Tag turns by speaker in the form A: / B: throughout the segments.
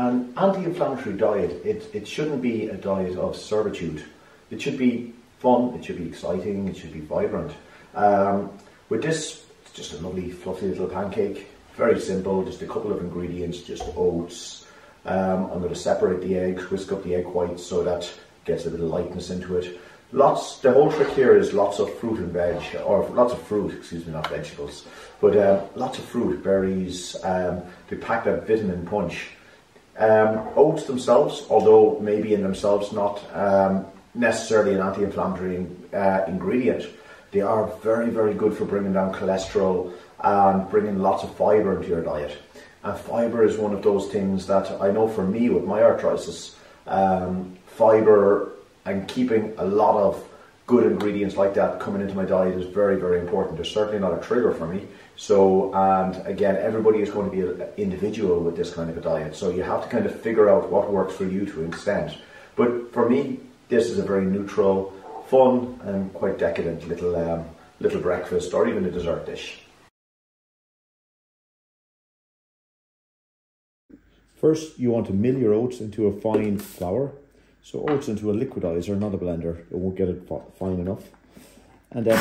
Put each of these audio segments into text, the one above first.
A: An anti-inflammatory diet, it shouldn't be a diet of servitude. It should be fun, it should be exciting, it should be vibrant. With this, it's just a lovely fluffy little pancake. Very simple, just a couple of ingredients, just oats. I'm going to separate the eggs, whisk up the egg whites so that it gets a bit of lightness into it. The whole trick here is lots of fruit and veg, or lots of fruit, excuse me, not vegetables, but lots of fruit, berries, to pack that vitamin punch. Oats themselves, although maybe in themselves not necessarily an anti-inflammatory ingredient, they are very, very good for bringing down cholesterol and bringing lots of fibre into your diet. And fibre is one of those things that I know for me with my arthritis, fibre and keeping a lot of good ingredients like that coming into my diet is very, very important. They're certainly not a trigger for me. So, and again, everybody is going to be an individual with this kind of a diet. So you have to kind of figure out what works for you to an extent. But for me, this is a very neutral, fun and quite decadent little breakfast or even a dessert dish. First, you want to mill your oats into a fine flour. So oats into a liquidizer, not a blender. It won't get it fine enough. And then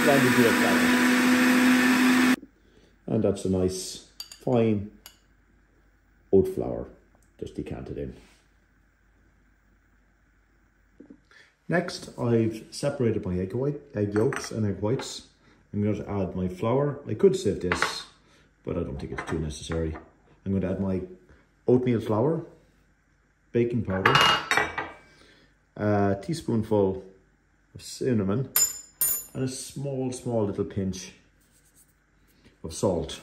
A: blend into a flour. And that's a nice, fine oat flour, just decanted in. Next, I've separated my egg yolks and egg whites. I'm going to add my flour. I could sieve this, but I don't think it's too necessary. I'm going to add my oatmeal flour, baking powder, a teaspoonful of cinnamon, and a small little pinch of salt.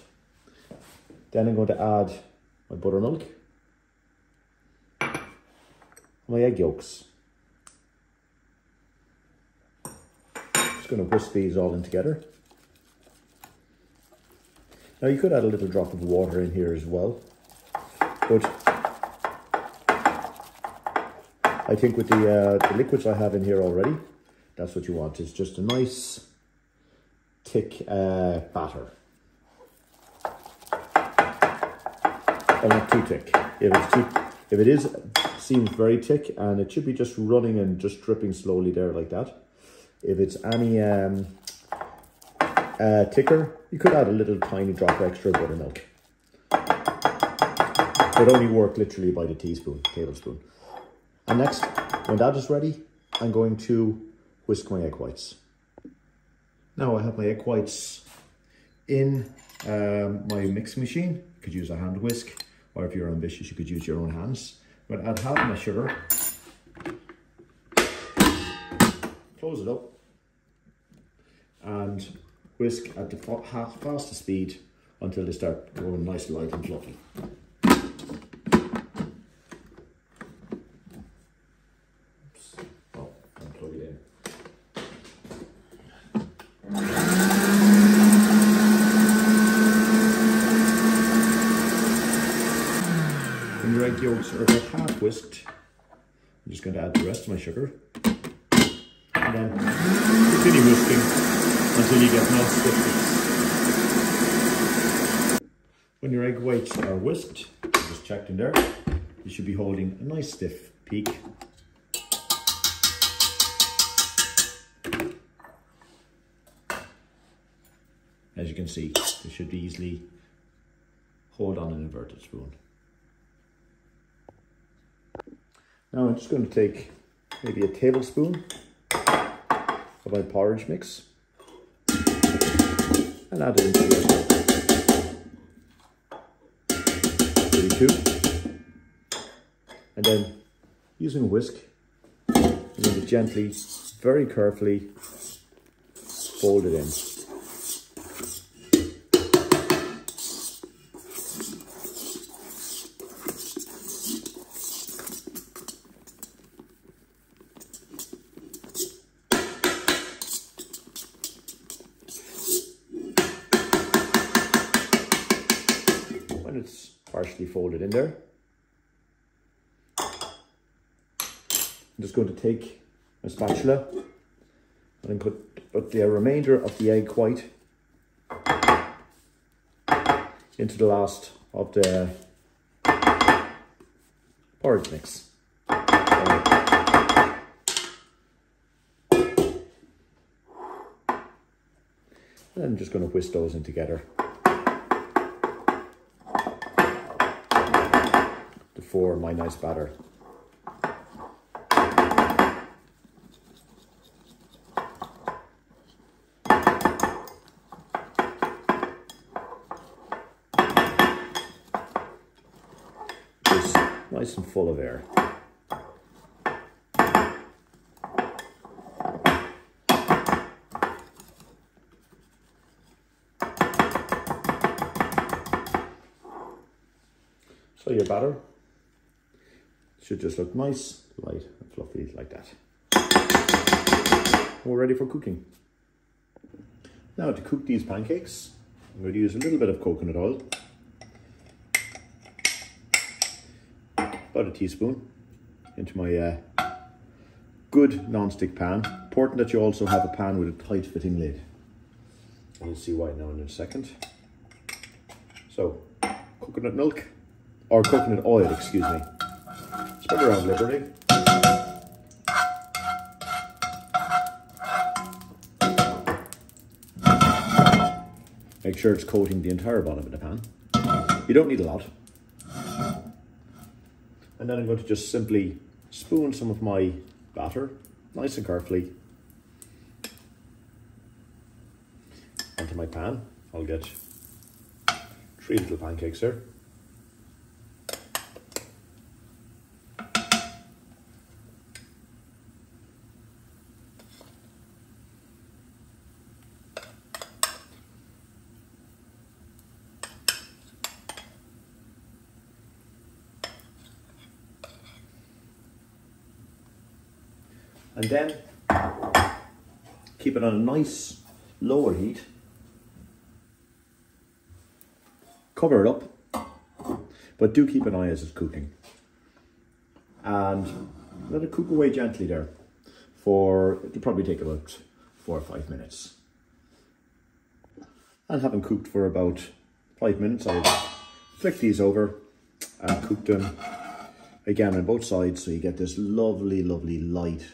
A: Then I'm going to add my buttermilk, my egg yolks. Just going to whisk these all in together. Now you could add a little drop of water in here as well, but I think with the liquids I have in here already, that's what you want. It's just a nice thick batter, and not too thick. If it seems very thick, and it should be just running and just dripping slowly there like that. If it's any thicker, you could add a little tiny drop extra buttermilk. But only work literally by the tablespoon. And next, when that is ready, I'm going to whisk my egg whites. Now I have my egg whites in my mixing machine. You could use a hand whisk, or if you're ambitious, you could use your own hands. But add half my sugar, close it up, and whisk at the fastest speed until they start going nice, light and fluffy. When your egg yolks are about half whisked, I'm just going to add the rest of my sugar. And then continue whisking until you get nice stiffness. When your egg whites are whisked, just checked in there, you should be holding a nice stiff peak. As you can see, they should easily hold on an inverted spoon. Now I'm just going to take maybe a tablespoon of my porridge mix and add it into the egg. 32. And then using a whisk, I'm going to gently, very carefully fold it in. When it's partially folded in there, I'm just going to take a spatula and put the remainder of the egg white into the last of the porridge mix. And I'm just going to whisk those in together to form my nice batter. Just nice and full of air. So your batter should just look nice, light and fluffy like that. We're ready for cooking. Now to cook these pancakes, I'm going to use a little bit of coconut oil, about a teaspoon, into my good non-stick pan. Important that you also have a pan with a tight fitting lid. And you'll see why now in a second. So, coconut milk. Or coconut oil, excuse me. Spread around liberally. Make sure it's coating the entire bottom of the pan. You don't need a lot. And then I'm going to just simply spoon some of my batter, nice and carefully, onto my pan. I'll get 3 little pancakes here. And then keep it on a nice lower heat. Cover it up, but do keep an eye as it's cooking. And let it cook away gently there for, it'll probably take about 4 or 5 minutes. And having cooked for about 5 minutes, I'll flick these over and cook them again on both sides so you get this lovely, lovely light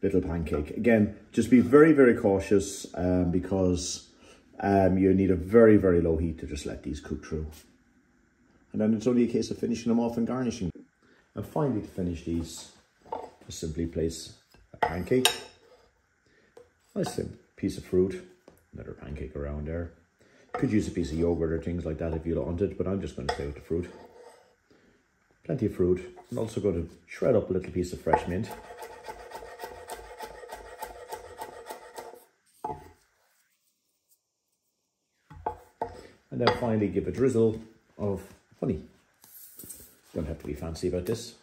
A: little pancake. Again, just be very, very cautious because you need a very, very low heat to just let these cook through. And then it's only a case of finishing them off and garnishing. And finally, to finish these, just simply place a pancake, nice piece of fruit, another pancake around there. You could use a piece of yogurt or things like that if you wanted, but I'm just going to stay with the fruit. Plenty of fruit. I'm also going to shred up a little piece of fresh mint. And then finally give a drizzle of honey. Don't have to be fancy about this.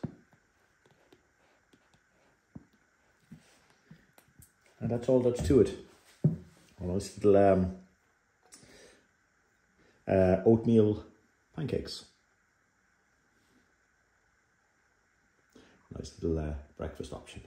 A: And that's all that's to it. A nice little oatmeal pancakes. Nice little breakfast option.